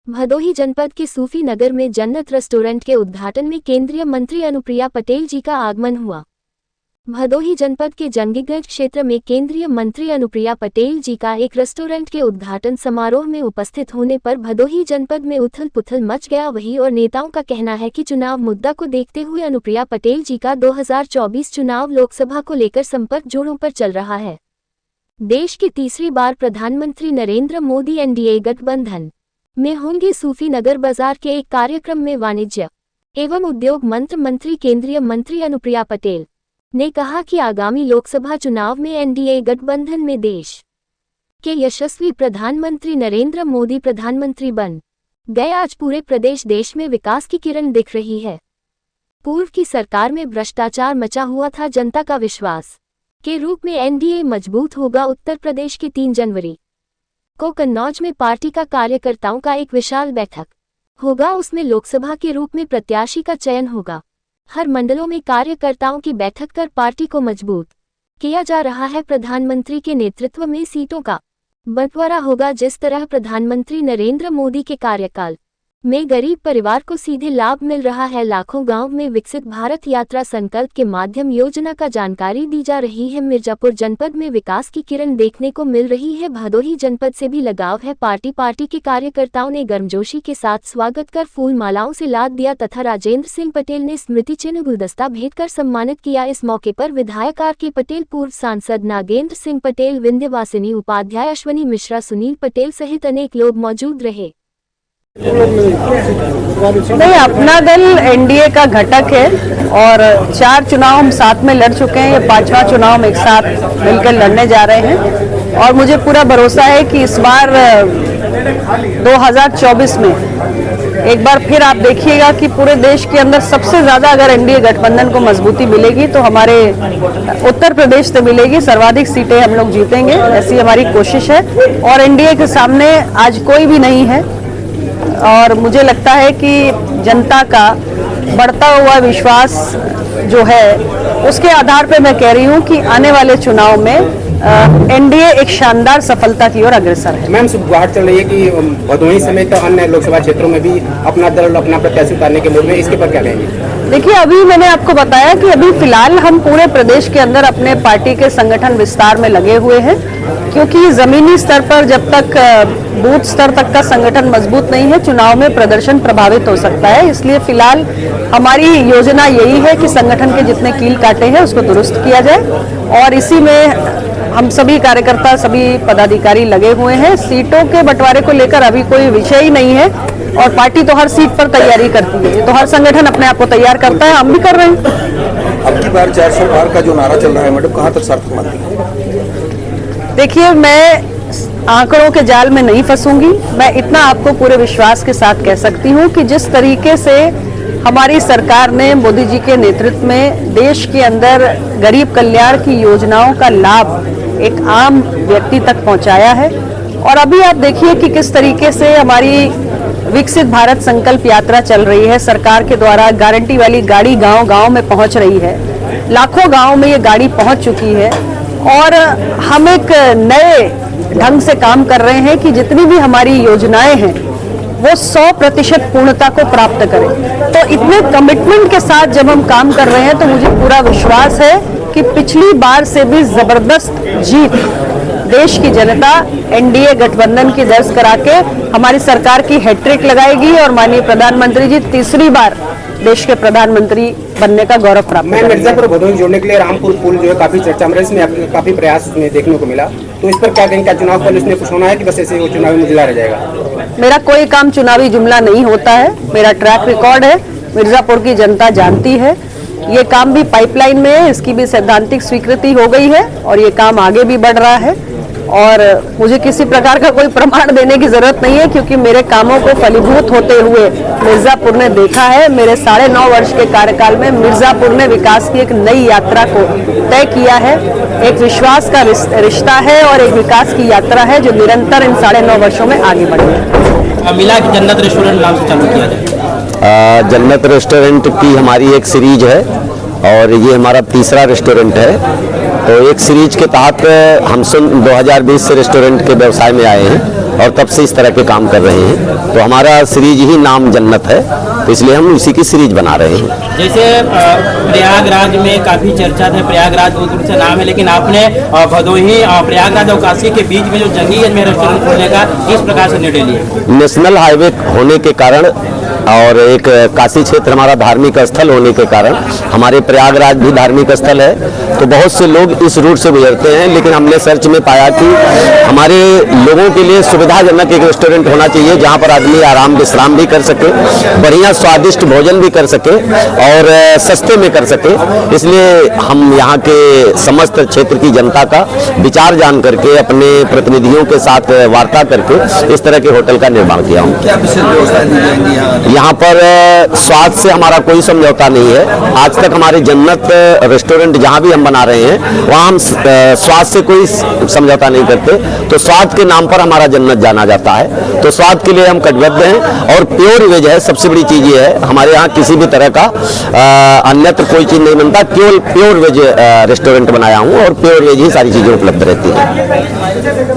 भदोही जनपद के सूफी नगर में जन्नत रेस्टोरेंट के उद्घाटन में केंद्रीय मंत्री अनुप्रिया पटेल जी का आगमन हुआ। भदोही जनपद के जंगीगंज क्षेत्र में केंद्रीय मंत्री अनुप्रिया पटेल जी का एक रेस्टोरेंट के उद्घाटन समारोह में उपस्थित होने पर भदोही जनपद में उथल पुथल मच गया। वहीं और नेताओं का कहना है कि चुनाव मुद्दा को देखते हुए अनुप्रिया पटेल जी का 2024 चुनाव लोकसभा को लेकर संपर्क जोरों पर चल रहा है। देश की तीसरी बार प्रधानमंत्री नरेंद्र मोदी एनडीए गठबंधन में होंगे। सूफी नगर बाजार के एक कार्यक्रम में वाणिज्य एवं उद्योग मंत्री केंद्रीय मंत्री अनुप्रिया पटेल ने कहा कि आगामी लोकसभा चुनाव में एनडीए गठबंधन में देश के यशस्वी प्रधानमंत्री नरेंद्र मोदी प्रधानमंत्री बन गए। आज पूरे प्रदेश देश में विकास की किरण दिख रही है। पूर्व की सरकार में भ्रष्टाचार मचा हुआ था। जनता का विश्वास के रूप में एनडीए मजबूत होगा। उत्तर प्रदेश की 3 जनवरी को कन्नौज में पार्टी का कार्यकर्ताओं का एक विशाल बैठक होगा। उसमें लोकसभा के रूप में प्रत्याशी का चयन होगा। हर मंडलों में कार्यकर्ताओं की बैठक कर पार्टी को मजबूत किया जा रहा है। प्रधानमंत्री के नेतृत्व में सीटों का बंटवारा होगा। जिस तरह प्रधानमंत्री नरेंद्र मोदी के कार्यकाल में गरीब परिवार को सीधे लाभ मिल रहा है। लाखों गांव में विकसित भारत यात्रा संकल्प के माध्यम योजना का जानकारी दी जा रही है। मिर्जापुर जनपद में विकास की किरण देखने को मिल रही है। भदोही जनपद से भी लगाव है। पार्टी के कार्यकर्ताओं ने गर्मजोशी के साथ स्वागत कर फूल मालाओं से लाद दिया तथा राजेंद्र सिंह पटेल ने स्मृति चिन्ह गुलदस्ता भेंट कर सम्मानित किया। इस मौके पर विधायक आर.के. पटेल, पूर्व सांसद नागेंद्र सिंह पटेल, विंध्यवासिनी उपाध्याय, अश्वनी मिश्रा, सुनील पटेल सहित अनेक लोग मौजूद रहे। नहीं, अपना दल एनडीए का घटक है और 4 चुनाव हम साथ में लड़ चुके हैं। ये 5वां चुनाव हम एक साथ मिलकर लड़ने जा रहे हैं और मुझे पूरा भरोसा है कि इस बार 2024 में एक बार फिर आप देखिएगा कि पूरे देश के अंदर सबसे ज्यादा अगर एनडीए गठबंधन को मजबूती मिलेगी तो हमारे उत्तर प्रदेश से मिलेगी। सर्वाधिक सीटें हम लोग जीतेंगे, ऐसी हमारी कोशिश है और एनडीए के सामने आज कोई भी नहीं है। और मुझे लगता है कि जनता का बढ़ता हुआ विश्वास जो है उसके आधार पे मैं कह रही हूँ कि आने वाले चुनाव में एनडीए एक शानदार सफलता की ओर अग्रसर है। मैम, गुहार चल रही है कि भदोही समेत अन्य लोकसभा क्षेत्रों में भी अपना दल अपना प्रत्याशी उतारने के मूड में, इसके पर क्या कहेंगे? देखिए, अभी मैंने आपको बताया कि अभी फिलहाल हम पूरे प्रदेश के अंदर अपने पार्टी के संगठन विस्तार में लगे हुए हैं, क्योंकि जमीनी स्तर पर जब तक बूथ स्तर तक का संगठन मजबूत नहीं है चुनाव में प्रदर्शन प्रभावित हो सकता है। इसलिए फिलहाल हमारी योजना यही है कि संगठन के जितने कील काटे हैं उसको दुरुस्त किया जाए और इसी में हम सभी कार्यकर्ता, सभी पदाधिकारी लगे हुए हैं। सीटों के बंटवारे को लेकर अभी कोई विषय ही नहीं है और पार्टी तो हर सीट पर तैयारी करती है, तो हर संगठन अपने आप को तैयार करता है, हम भी कर रहे हैं। अब की बार 400 पार का जो नारा चल रहा है मैडम, कहाँ तक सार्थक मानती है? देखिए, मैं आंकड़ों के जाल में नहीं फंसूंगी। मैं इतना आपको पूरे विश्वास के साथ कह सकती हूँ कि जिस तरीके से हमारी सरकार ने मोदी जी के नेतृत्व में देश के अंदर गरीब कल्याण की योजनाओं का लाभ एक आम व्यक्ति तक पहुंचाया है और अभी आप देखिए कि किस तरीके से हमारी विकसित भारत संकल्प यात्रा चल रही है। सरकार के द्वारा गारंटी वाली गाड़ी गांव-गांव में पहुंच रही है। लाखों गांव में ये गाड़ी पहुंच चुकी है और हम एक नए ढंग से काम कर रहे हैं कि जितनी भी हमारी योजनाएं हैं वो 100% पूर्णता को प्राप्त करें। तो इतने कमिटमेंट के साथ जब हम काम कर रहे हैं तो मुझे पूरा विश्वास है कि पिछली बार से भी जबरदस्त जीत देश की जनता एनडीए गठबंधन की दर्ज करा के हमारी सरकार की हैट्रिक लगाएगी और माननीय प्रधानमंत्री जी तीसरी बार देश के प्रधानमंत्री बनने का गौरव प्राप्त करेंगे। मिर्जापुर भदोही जोड़ने के लिए रामपुर पुल जो है काफी चर्चा में, इसमें काफी प्रयास उसमें देखने को मिला, तो इस पर क्या कहेंगे? क्या चुनाव पुलिस ने कुछ होना है कि बस ऐसे वो चुनावी मुजला रह जाएगा? मेरा कोई काम चुनावी जुमला नहीं होता है। मेरा ट्रैक रिकॉर्ड है, मिर्जापुर की जनता जानती है। ये काम भी पाइपलाइन में है, इसकी भी सैद्धांतिक स्वीकृति हो गई है और ये काम आगे भी बढ़ रहा है और मुझे किसी प्रकार का कोई प्रमाण देने की जरूरत नहीं है, क्योंकि मेरे कामों को फलीभूत होते हुए मिर्जापुर ने देखा है। मेरे 9.5 वर्ष के कार्यकाल में मिर्जापुर ने विकास की एक नई यात्रा को तय किया है। एक विश्वास का रिश्ता है और एक विकास की यात्रा है जो निरंतर इन 9.5 वर्षों में आगे बढ़ेगी। मिला कि जन्नत रेस्टोरेंट नाम से चालू किया जाए। जन्नत रेस्टोरेंट की हमारी एक सीरीज है और ये हमारा तीसरा रेस्टोरेंट है। तो एक सीरीज के तहत हम 2020 से रेस्टोरेंट के व्यवसाय में आए हैं और तब से इस तरह के काम कर रहे हैं। तो हमारा सीरीज ही नाम जन्नत है, तो इसलिए हम इसी की सीरीज बना रहे हैं। जैसे प्रयागराज में काफी चर्चा है, प्रयागराज बहुत दूर से नाम है, लेकिन आपने भदोही प्रयागराज और काशी के बीच में जो जंगीगंज में रेस्टोरेंट खोलने का इस प्रकार से निर्णय लिया। नेशनल हाईवे होने के कारण और एक काशी क्षेत्र हमारा धार्मिक स्थल होने के कारण, हमारे प्रयागराज भी धार्मिक स्थल है, तो बहुत से लोग इस रूट से गुजरते हैं। लेकिन हमने सर्च में पाया कि हमारे लोगों के लिए सुविधाजनक एक रेस्टोरेंट होना चाहिए जहां पर आदमी आराम विश्राम भी कर सके, बढ़िया स्वादिष्ट भोजन भी कर सके और सस्ते में कर सके। इसलिए हम यहाँ के समस्त क्षेत्र की जनता का विचार जान करके अपने प्रतिनिधियों के साथ वार्ता करके इस तरह के होटल का निर्माण किया हूँ। क्या विशेष व्यवस्थाएं दी जाएंगी यहाँ पर स्वाद से हमारा कोई समझौता नहीं है। आज तक हमारे जन्नत रेस्टोरेंट जहाँ भी हम बना रहे हैं वहाँ हम स्वाद से कोई समझौता नहीं करते, तो स्वाद के नाम पर हमारा जन्नत जाना जाता है। तो स्वाद के लिए हम कटिबद्ध हैं और प्योर वेज है। सबसे बड़ी चीज़ ये है, हमारे यहाँ किसी भी तरह का अन्यत्र कोई चीज़ नहीं बनता, केवल प्योर वेज रेस्टोरेंट बनाया हूँ और प्योर वेज ही सारी चीज़ें उपलब्ध रहती हैं।